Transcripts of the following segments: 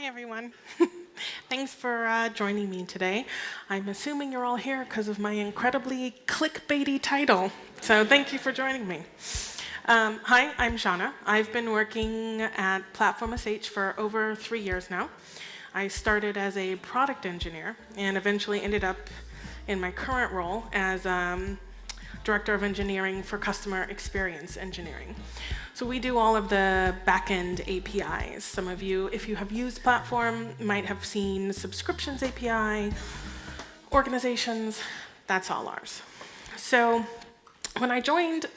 everyone. Thanks for joining me today. I'm assuming you're all here because of my incredibly clickbaity title. So thank you for joining me. Hi, I'm Shawna. I've been working at Platform.sh for over 3 years now. I started as a product engineer and eventually ended up in my current role as Director of Engineering for Customer Experience Engineering. So we do all of the back-end APIs. Some of you, if you have used Platform, might have seen Subscriptions API, organizations, that's all ours. So when I joined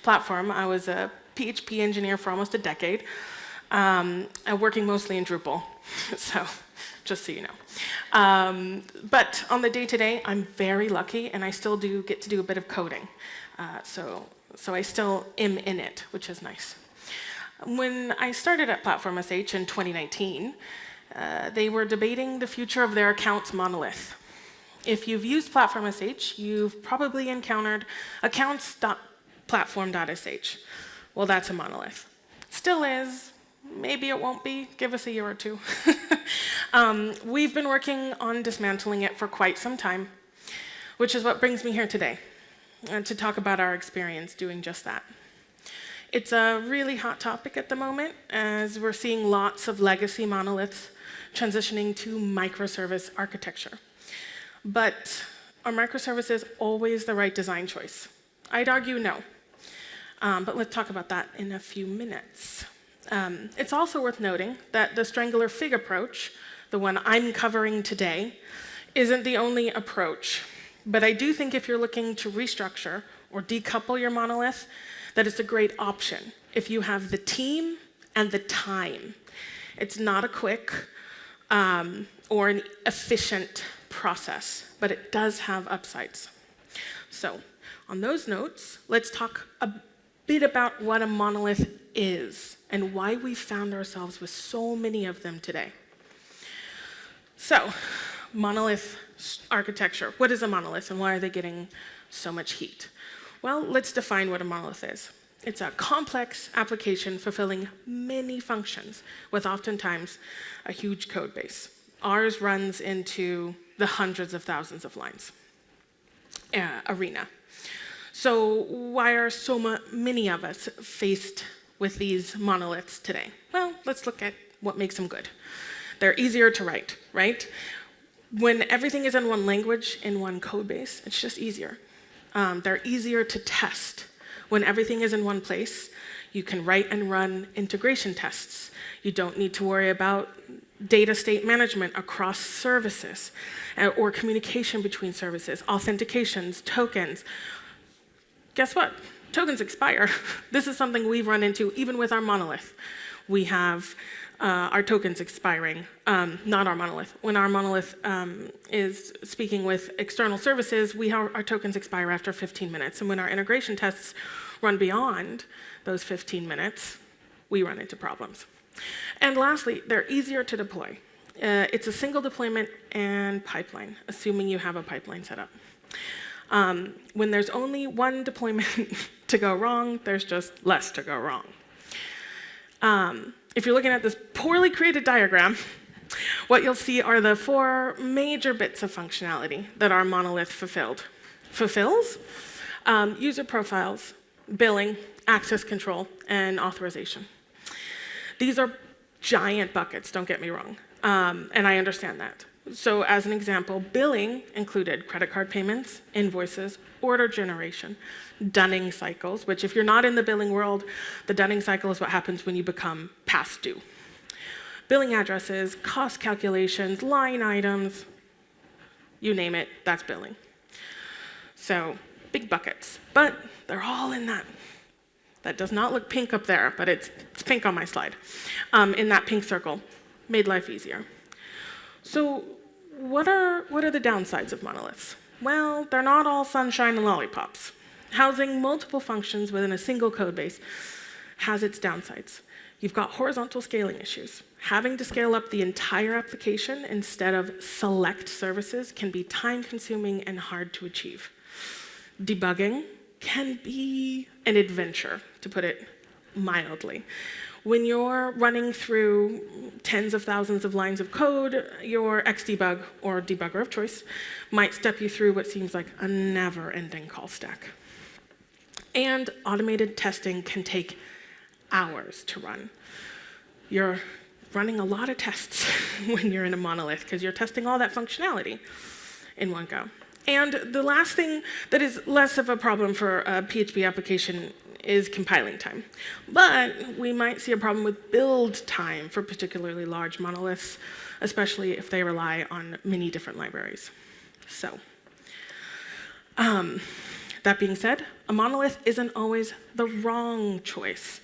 Platform, I was a PHP engineer for almost a decade, working mostly in Drupal, so just so you know. But on the day-to-day, I'm very lucky, and I still do get to do a bit of coding. So I still am in it, which is nice. When I started at Platform.sh in 2019, they were debating the future of their accounts monolith. If you've used Platform.sh, you've probably encountered accounts.platform.sh. Well, that's a monolith. Still is. Maybe it won't be. Give us a year or two. We've been working on dismantling it for quite some time, which is what brings me here today, to talk about our experience doing just that. It's a really hot topic at the moment, as we're seeing lots of legacy monoliths transitioning to microservice architecture. But are microservices always the right design choice? I'd argue no. But let's talk about that in a few minutes. It's also worth noting that the Strangler fig approach, the one I'm covering today, isn't the only approach. But I do think if you're looking to restructure or decouple your monolith, that it's a great option if you have the team and the time. It's not a quick or an efficient process, but it does have upsides. So on those notes, let's talk a bit about what a monolith is and why we found ourselves with so many of them today. So, monolith architecture. What is a monolith and why are they getting so much heat? Well, let's define what a monolith is. It's a complex application fulfilling many functions with oftentimes a huge code base. Ours runs into the hundreds of thousands of lines arena. So why are so many of us faced with these monoliths today? Well, let's look at what makes them good. They're easier to write, right? When everything is in one language, in one code base, it's just easier. They're easier to test. When everything is in one place, you can write and run integration tests. You don't need to worry about data state management across services or communication between services, authentications, tokens. Guess what? Tokens expire. This is something we've run into even with our monolith. We have our tokens expiring, not our monolith. When our monolith is speaking with external services, our tokens expire after 15 minutes. And when our integration tests run beyond those 15 minutes, we run into problems. And lastly, they're easier to deploy. It's a single deployment and pipeline, assuming you have a pipeline set up. When there's only one deployment to go wrong, there's just less to go wrong. If you're looking at this poorly created diagram, what you'll see are the 4 major bits of functionality that our monolith fulfills: user profiles, billing, access control, and authorization. These are giant buckets, don't get me wrong, and I understand that. So as an example, billing included credit card payments, invoices, order generation, dunning cycles, which if you're not in the billing world, the dunning cycle is what happens when you become past due. Billing addresses, cost calculations, line items, you name it, that's billing. So big buckets, but they're all in that. That does not look pink up there, but it's pink on my slide. In that pink circle, made life easier. So what are the downsides of monoliths? Well, they're not all sunshine and lollipops. Housing multiple functions within a single code base has its downsides. You've got horizontal scaling issues. Having to scale up the entire application instead of select services can be time-consuming and hard to achieve. Debugging can be an adventure, to put it mildly. When you're running through tens of thousands of lines of code, your Xdebug, or debugger of choice, might step you through what seems like a never-ending call stack. And automated testing can take hours to run. You're running a lot of tests when you're in a monolith because you're testing all that functionality in one go. And the last thing that is less of a problem for a PHP application is compiling time. But we might see a problem with build time for particularly large monoliths, especially if they rely on many different libraries. So, that being said, a monolith isn't always the wrong choice.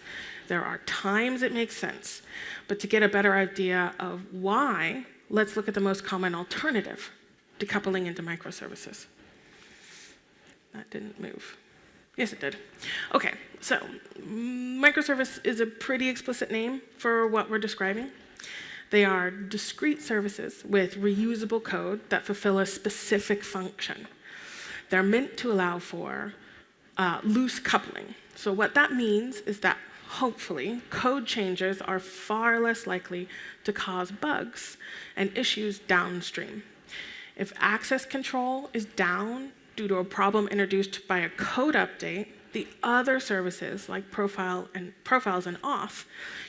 There are times it makes sense. But to get a better idea of why, let's look at the most common alternative, decoupling into microservices. That didn't move. Yes, it did. Okay, so microservice is a pretty explicit name for what we're describing. They are discrete services with reusable code that fulfill a specific function. They're meant to allow for loose coupling. So what that means is that hopefully, code changes are far less likely to cause bugs and issues downstream. If access control is down due to a problem introduced by a code update, the other services, like profiles and auth,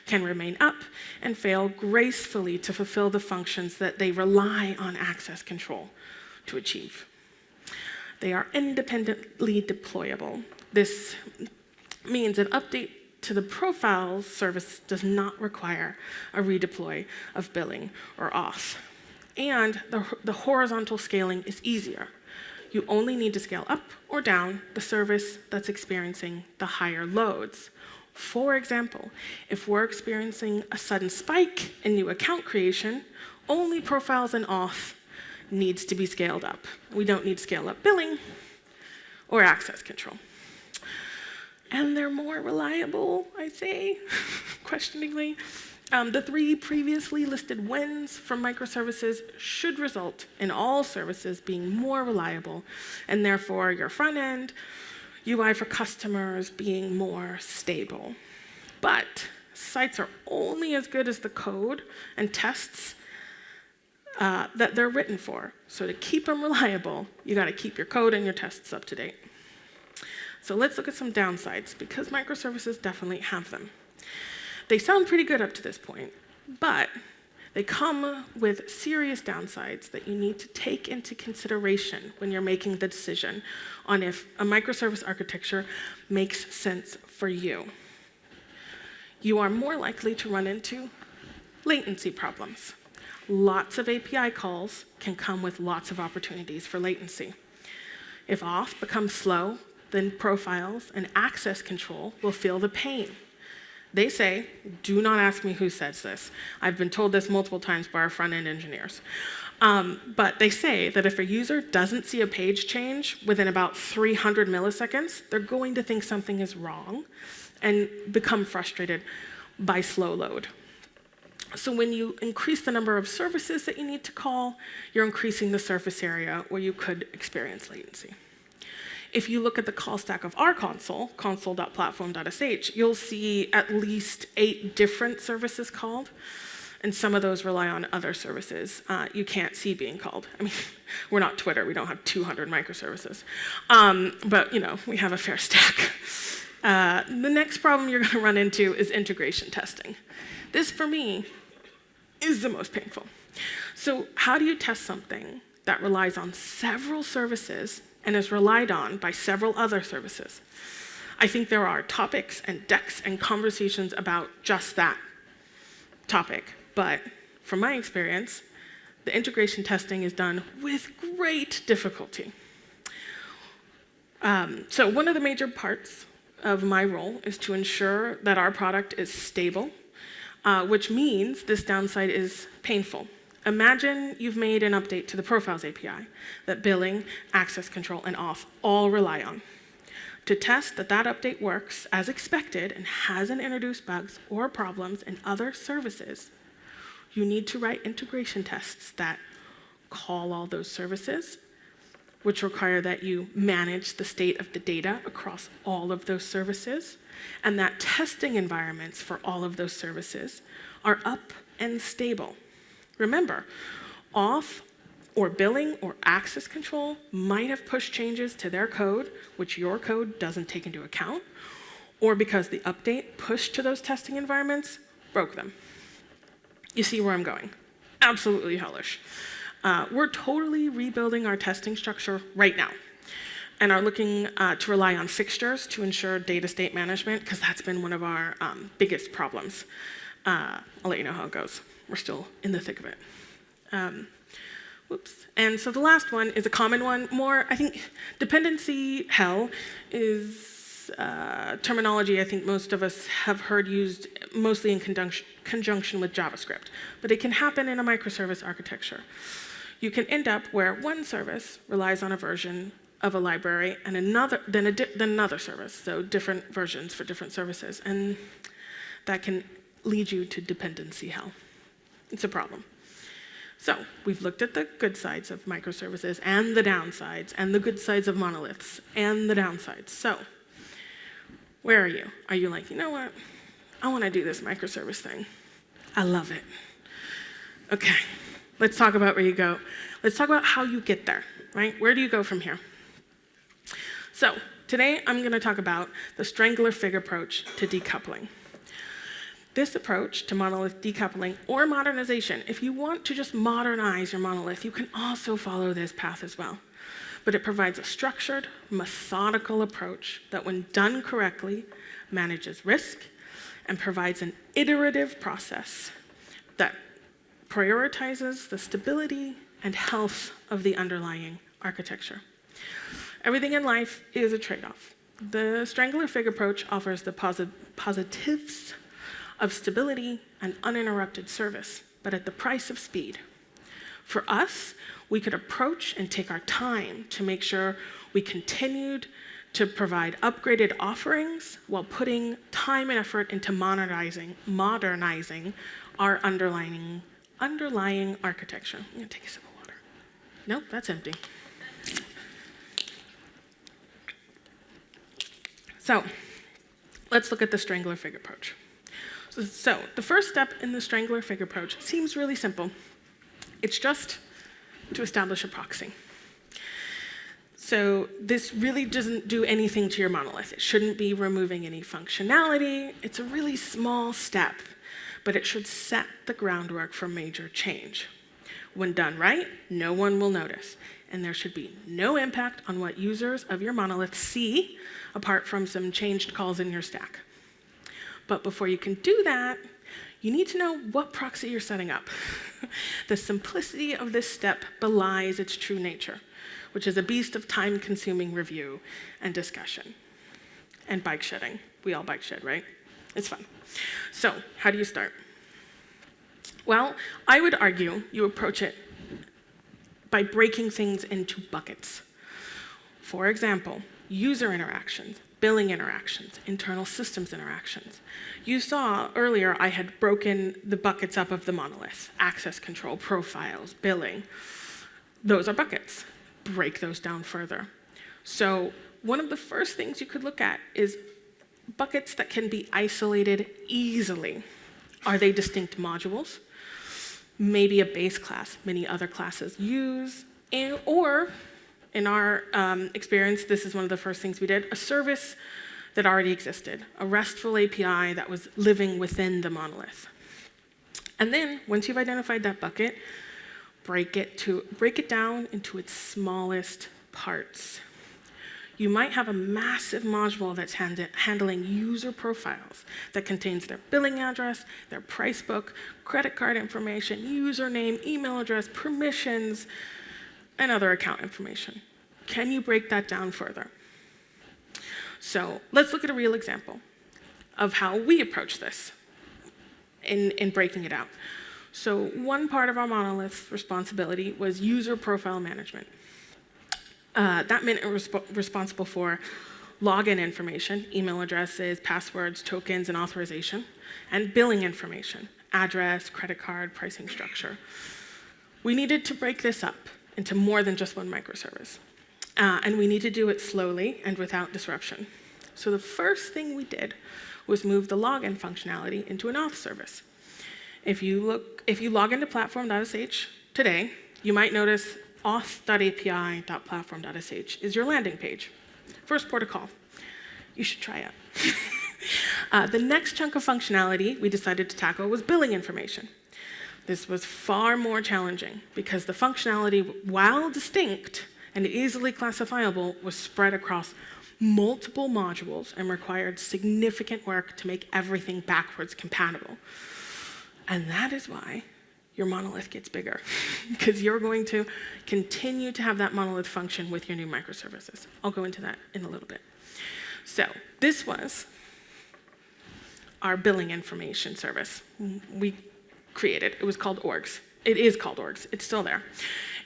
can remain up and fail gracefully to fulfill the functions that they rely on access control to achieve. They are independently deployable. This means an update to the profiles service does not require a redeploy of billing or auth. And the horizontal scaling is easier. You only need to scale up or down the service that's experiencing the higher loads. For example, if we're experiencing a sudden spike in new account creation, only profiles and auth needs to be scaled up. We don't need to scale up billing or access control. And they're more reliable, I say, questioningly. The three previously listed wins from microservices should result in all services being more reliable, and therefore your front end, UI for customers being more stable. But sites are only as good as the code and tests that they're written for. So to keep them reliable, you gotta keep your code and your tests up to date. So let's look at some downsides, because microservices definitely have them. They sound pretty good up to this point, but they come with serious downsides that you need to take into consideration when you're making the decision on if a microservice architecture makes sense for you. You are more likely to run into latency problems. Lots of API calls can come with lots of opportunities for latency. If auth becomes slow, then profiles and access control will feel the pain. They say, do not ask me who says this. I've been told this multiple times by our front-end engineers. But they say that if a user doesn't see a page change within about 300 milliseconds, they're going to think something is wrong and become frustrated by slow load. So when you increase the number of services that you need to call, you're increasing the surface area where you could experience latency. If you look at the call stack of our console, console.platform.sh, you'll see at least 8 different services called, and some of those rely on other services you can't see being called. I mean, we're not Twitter, we don't have 200 microservices. But we have a fair stack. The next problem you're gonna run into is integration testing. This, for me, is the most painful. So how do you test something that relies on several services and is relied on by several other services? I think there are topics and decks and conversations about just that topic, but from my experience, the integration testing is done with great difficulty. So one of the major parts of my role is to ensure that our product is stable, which means this downside is painful. Imagine you've made an update to the Profiles API that billing, access control, and auth all rely on. To test that that update works as expected and hasn't introduced bugs or problems in other services, you need to write integration tests that call all those services, which require that you manage the state of the data across all of those services, and that testing environments for all of those services are up and stable. Remember, auth or billing or access control might have pushed changes to their code, which your code doesn't take into account, or because the update pushed to those testing environments broke them. You see where I'm going? Absolutely hellish. We're totally rebuilding our testing structure right now and are looking to rely on fixtures to ensure data state management, because that's been one of our biggest problems. I'll let you know how it goes. We're still in the thick of it. Whoops. And so the last one is a common one. I think dependency hell is terminology I think most of us have heard used mostly in conjunction with JavaScript, but it can happen in a microservice architecture. You can end up where one service relies on a version of a library and then another service, so different versions for different services, and that can lead you to dependency hell. It's a problem. So we've looked at the good sides of microservices and the downsides, and the good sides of monoliths and the downsides. So where are you? Are you like, you know what? I want to do this microservice thing. I love it. Okay, let's talk about where you go. Let's talk about how you get there, right? Where do you go from here? So today I'm going to talk about the Strangler fig approach to decoupling. This approach to monolith decoupling or modernization, if you want to just modernize your monolith, you can also follow this path as well. But it provides a structured, methodical approach that, when done correctly, manages risk and provides an iterative process that prioritizes the stability and health of the underlying architecture. Everything in life is a trade-off. The Strangler fig approach offers the positives of stability and uninterrupted service, but at the price of speed. For us, we could approach and take our time to make sure we continued to provide upgraded offerings while putting time and effort into modernizing our underlying architecture. I'm gonna take a sip of water. Nope, that's empty. So let's look at the Strangler fig approach. So the first step in the Strangler fig approach seems really simple. It's just to establish a proxy. So this really doesn't do anything to your monolith. It shouldn't be removing any functionality. It's a really small step, but it should set the groundwork for major change. When done right, no one will notice, and there should be no impact on what users of your monolith see, apart from some changed calls in your stack. But before you can do that, you need to know what proxy you're setting up. The simplicity of this step belies its true nature, which is a beast of time-consuming review and discussion. And bike shedding. We all bike shed, right? It's fun. So how do you start? Well, I would argue you approach it by breaking things into buckets. For example, user interactions, billing interactions, internal systems interactions. You saw earlier I had broken the buckets up of the monolith: access control, profiles, billing. Those are buckets. Break those down further. So one of the first things you could look at is buckets that can be isolated easily. Are they distinct modules? Maybe a base class many other classes use, or in our experience, this is one of the first things we did, a service that already existed, a RESTful API that was living within the monolith. And then, once you've identified that bucket, break it down into its smallest parts. You might have a massive module that's handling user profiles that contains their billing address, their price book, credit card information, username, email address, permissions, and other account information. Can you break that down further? So let's look at a real example of how we approach this in breaking it out. So one part of our monolith's responsibility was user profile management. That meant it was responsible for login information, email addresses, passwords, tokens, and authorization, and billing information, address, credit card, pricing structure. We needed to break this up into more than just one microservice. And we need to do it slowly and without disruption. So the first thing we did was move the login functionality into an auth service. If you log into Platform.sh today, you might notice auth.api.platform.sh is your landing page. First port of call. You should try it. The next chunk of functionality we decided to tackle was billing information. This was far more challenging because the functionality, while distinct and easily classifiable, was spread across multiple modules and required significant work to make everything backwards compatible. And that is why your monolith gets bigger, because you're going to continue to have that monolith function with your new microservices. I'll go into that in a little bit. So this was our billing information service we created. It was called orgs. It is called orgs. It's still there.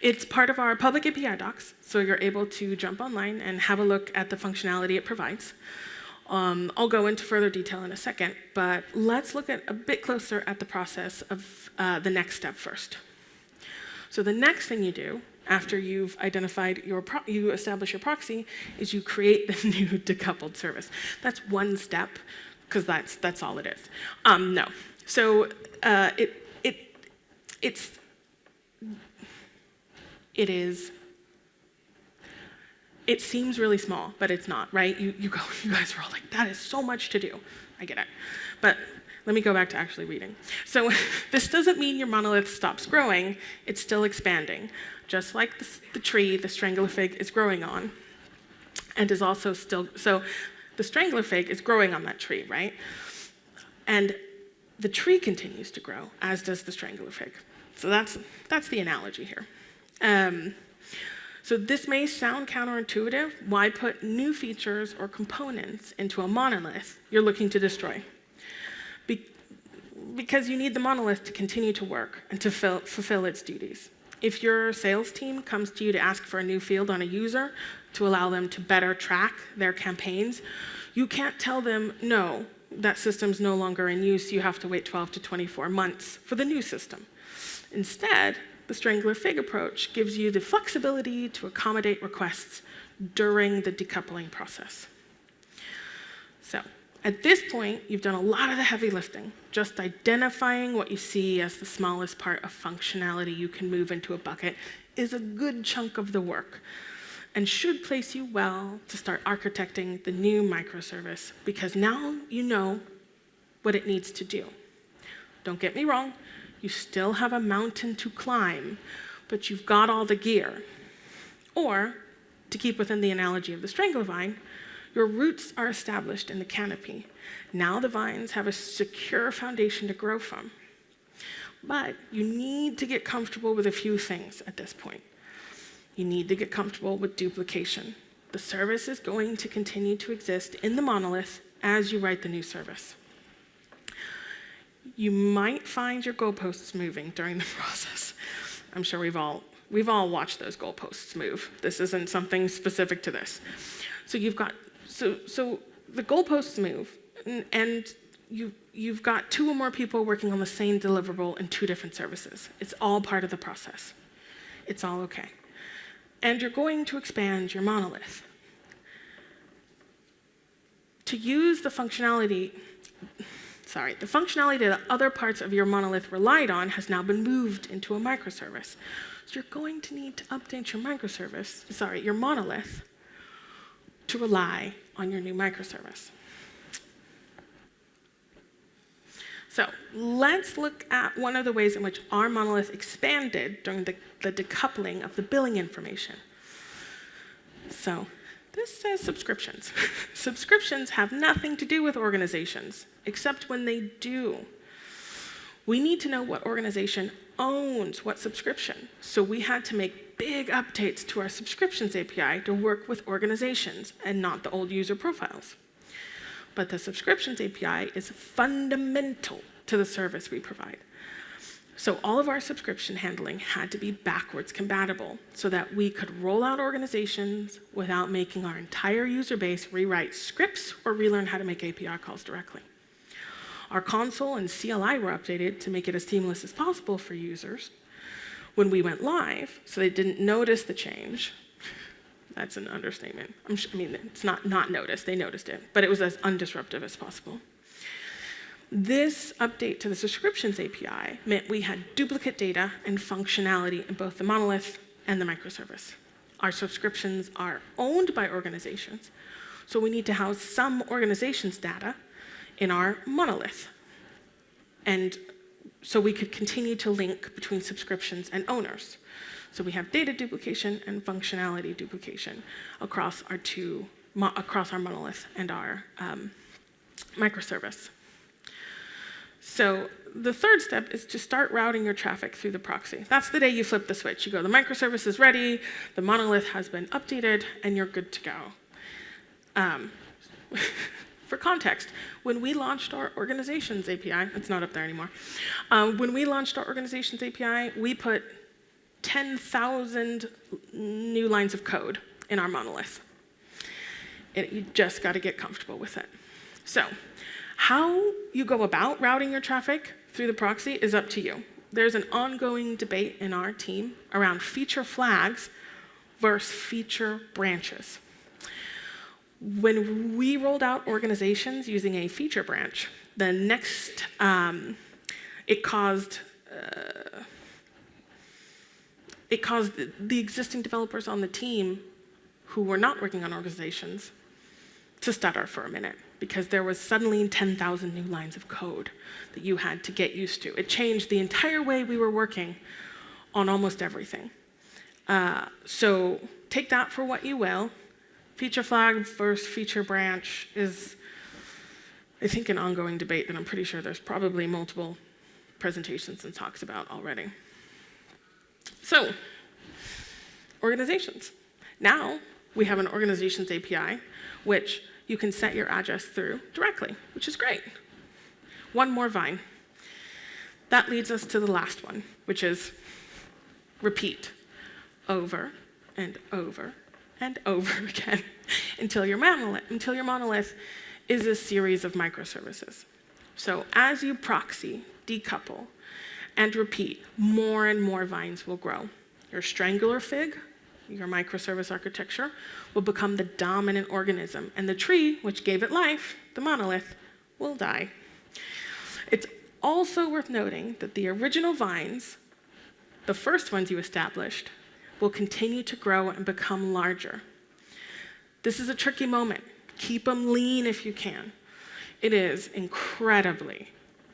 It's part of our public API docs, so you're able to jump online and have a look at the functionality it provides. I'll go into further detail in a second, but let's look at a bit closer at the process of the next step first. So the next thing you do after you've identified you establish your proxy is you create the new decoupled service. That's one step, because that's all it is. No. So it seems really small, but it's not, right? You guys are all like, that is so much to do. I get it. But let me go back to actually reading. So this doesn't mean your monolith stops growing. It's still expanding. Just like the tree the Strangler fig is growing on, and is also still, so the Strangler fig is growing on that tree, right? And the tree continues to grow, as does the Strangler fig. So that's the analogy here. So this may sound counterintuitive. Why put new features or components into a monolith you're looking to destroy? Because you need the monolith to continue to work and to fulfill its duties. If your sales team comes to you to ask for a new field on a user to allow them to better track their campaigns, you can't tell them, no, that system's no longer in use, you have to wait 12 to 24 months for the new system. Instead, the Strangler fig approach gives you the flexibility to accommodate requests during the decoupling process. So, at this point, you've done a lot of the heavy lifting. Just identifying what you see as the smallest part of functionality you can move into a bucket is a good chunk of the work, and should place you well to start architecting the new microservice, because now you know what it needs to do. Don't get me wrong, you still have a mountain to climb, but you've got all the gear. Or, to keep within the analogy of the Strangler vine, your roots are established in the canopy. Now the vines have a secure foundation to grow from. But you need to get comfortable with a few things at this point. You need to get comfortable with duplication. The service is going to continue to exist in the monolith as you write the new service. You might find your goalposts moving during the process. I'm sure we've all watched those goalposts move. This isn't something specific to this. So so the goalposts move, and you've got two or more people working on the same deliverable in two different services. It's all part of the process. It's all okay. And you're going to expand your monolith. To use the functionality that other parts of your monolith relied on has now been moved into a microservice. So you're going to need to update your monolith to rely on your new microservice. So let's look at one of the ways in which our monolith expanded during the decoupling of the billing information. So this says subscriptions. Subscriptions have nothing to do with organizations, except when they do. We need to know what organization owns what subscription. So we had to make big updates to our subscriptions API to work with organizations and not the old user profiles. But the subscriptions API is fundamental to the service we provide. So all of our subscription handling had to be backwards compatible so that we could roll out organizations without making our entire user base rewrite scripts or relearn how to make API calls directly. Our console and CLI were updated to make it as seamless as possible for users. When we went live, so they didn't notice the change, that's an understatement. It's not noticed, they noticed it, but it was as undisruptive as possible. This update to the subscriptions API meant we had duplicate data and functionality in both the monolith and the microservice. Our subscriptions are owned by organizations, so we need to house some organizations' data in our monolith. And so we could continue to link between subscriptions and owners. So we have data duplication and functionality duplication across our monolith and our microservice. So the third step is to start routing your traffic through the proxy. That's the day you flip the switch. You go, the microservice is ready, the monolith has been updated, and you're good to go. For context, when we launched our organizations API, it's not up there anymore. When we launched our organizations API, we put 10,000 new lines of code in our monolith. You just got to get comfortable with it. So how you go about routing your traffic through the proxy is up to you. There's an ongoing debate in our team around feature flags versus feature branches. When we rolled out organizations using a feature branch, the next, it caused the existing developers on the team who were not working on organizations to stutter for a minute, because there was suddenly 10,000 new lines of code that you had to get used to. It changed the entire way we were working on almost everything. So take that for what you will. Feature flag versus feature branch is, I think, an ongoing debate that I'm pretty sure there's probably multiple presentations and talks about already. So, organizations. Now, we have an organizations API, which you can set your address through directly, which is great. One more vine. That leads us to the last one, which is repeat over and over and over again until your monolith is a series of microservices. So as you proxy, decouple, and repeat, more and more vines will grow. Your Strangler fig, your microservice architecture, will become the dominant organism, and the tree, which gave it life, the monolith, will die. It's also worth noting that the original vines, the first ones you established, will continue to grow and become larger. This is a tricky moment. Keep them lean if you can. It is incredibly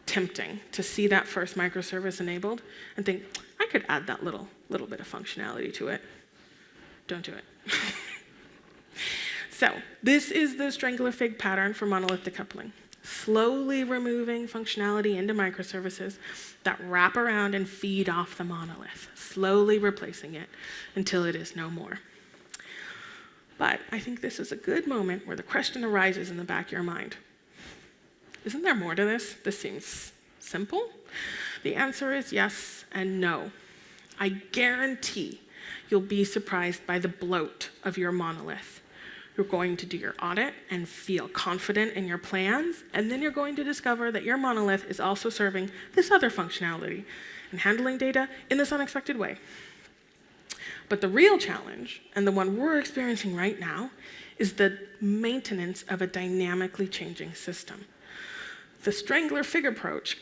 tempting to see that first microservice enabled and think, I could add that little bit of functionality to it. Don't do it. So this is the Strangler fig pattern for monolith decoupling. Slowly removing functionality into microservices that wrap around and feed off the monolith, slowly replacing it until it is no more. But I think this is a good moment where the question arises in the back of your mind. Isn't there more to this? This seems simple. The answer is yes and no. I guarantee you'll be surprised by the bloat of your monolith. You're going to do your audit and feel confident in your plans, and then you're going to discover that your monolith is also serving this other functionality and handling data in this unexpected way. But the real challenge, and the one we're experiencing right now, is the maintenance of a dynamically changing system. The Strangler fig approach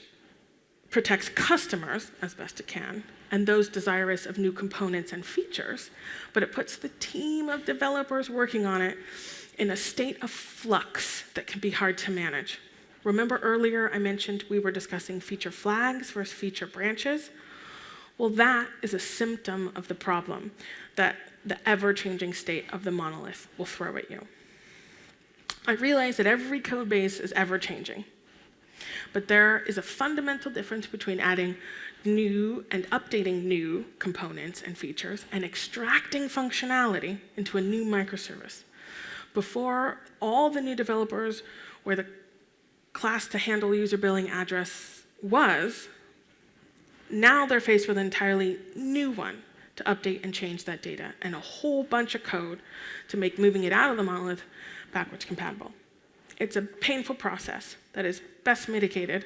protects customers as best it can, and those desirous of new components and features, but it puts the team of developers working on it in a state of flux that can be hard to manage. Remember earlier I mentioned we were discussing feature flags versus feature branches? Well, that is a symptom of the problem that the ever-changing state of the monolith will throw at you. I realize that every code base is ever-changing, but there is a fundamental difference between adding new and updating new components and features and extracting functionality into a new microservice. Before, all the new developers where the class to handle user billing address was, now they're faced with an entirely new one to update and change that data and a whole bunch of code to make moving it out of the monolith backwards compatible. It's a painful process that is best mitigated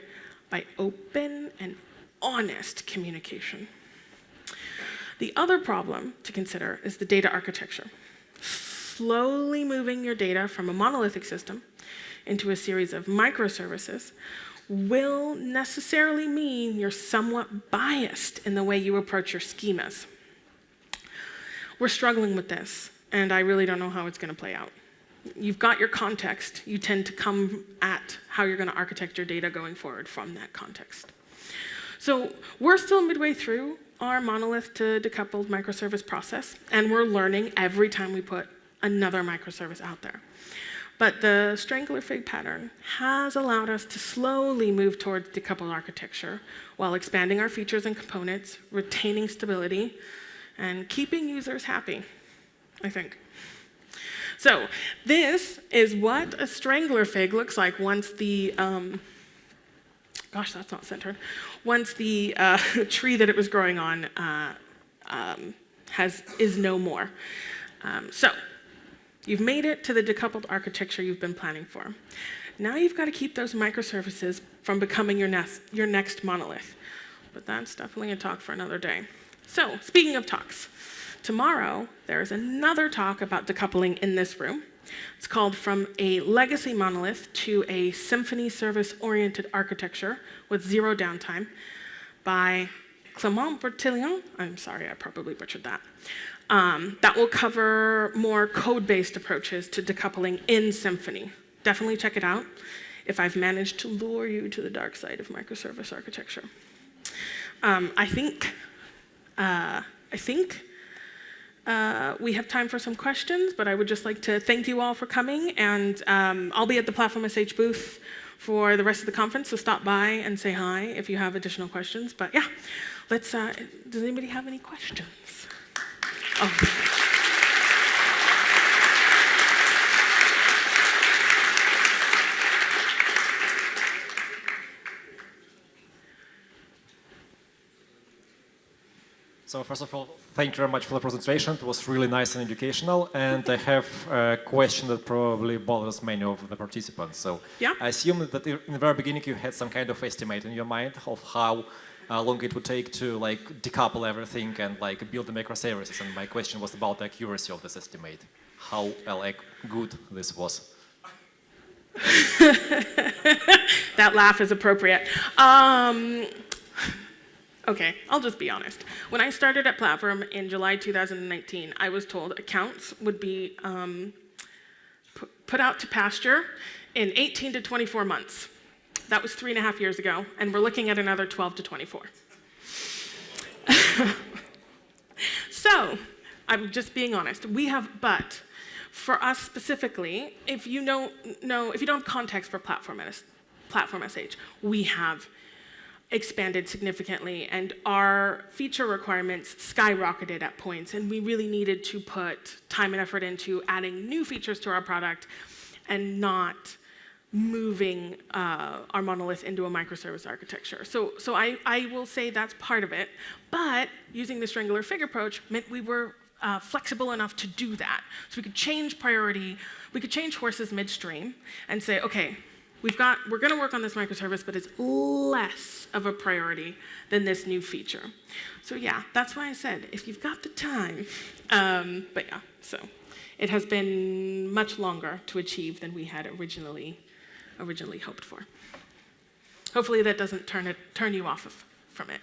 by open and honest communication. The other problem to consider is the data architecture. Slowly moving your data from a monolithic system into a series of microservices will necessarily mean you're somewhat biased in the way you approach your schemas. We're struggling with this, and I really don't know how it's going to play out. You've got your context. You tend to come at how you're going to architect your data going forward from that context. So we're still midway through our monolith to decoupled microservice process, and we're learning every time we put another microservice out there. But the Strangler fig pattern has allowed us to slowly move towards decoupled architecture while expanding our features and components, retaining stability, and keeping users happy, I think. So this is what a Strangler fig looks like once the, gosh, that's not centered, once the tree that it was growing on is no more. So you've made it to the decoupled architecture you've been planning for. Now you've got to keep those microservices from becoming your next monolith. But that's definitely a talk for another day. So speaking of talks, tomorrow there is another talk about decoupling in this room. It's called From a Legacy Monolith to a Symphony Service-Oriented Architecture with Zero Downtime by Clément Bertillon. I'm sorry, I probably butchered that. That will cover more code-based approaches to decoupling in Symfony. Definitely check it out if I've managed to lure you to the dark side of microservice architecture. I think we have time for some questions, but I would just like to thank you all for coming, and I'll be at the Platform.sh booth for the rest of the conference, so stop by and say hi if you have additional questions. But yeah, does anybody have any questions? Oh. So first of all, thank you very much for the presentation. It was really nice and educational. And I have a question that probably bothers many of the participants. So yeah. I assume that in the very beginning you had some kind of estimate in your mind of how long it would take to decouple everything and build the microservices. And my question was about the accuracy of this estimate. How good this was. That laugh is appropriate. Okay, I'll just be honest. When I started at Platform in July 2019, I was told accounts would be put out to pasture in 18 to 24 months. That was 3.5 years ago, and we're looking at another 12 to 24. So, I'm just being honest. But for us specifically, if you don't have context for Platform.sh, we have expanded significantly, and our feature requirements skyrocketed at points, and we really needed to put time and effort into adding new features to our product and not moving our monolith into a microservice architecture. So I will say that's part of it, but using the Strangler fig approach meant we were flexible enough to do that. So we could change priority, we could change horses midstream and say, okay, we're going to work on this microservice, but it's less of a priority than this new feature. So yeah, that's why I said, if you've got the time, but yeah, so it has been much longer to achieve than we had originally hoped for. Hopefully that doesn't turn you off from it.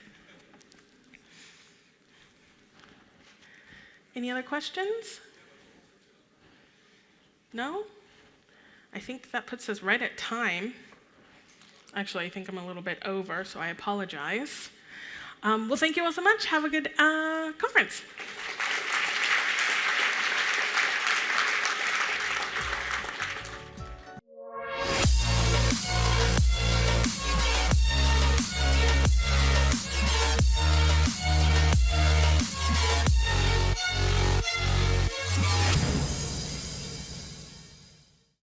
Any other questions? No? I think that puts us right at time. Actually, I think I'm a little bit over, so I apologize. Well, thank you all so much. Have a good conference.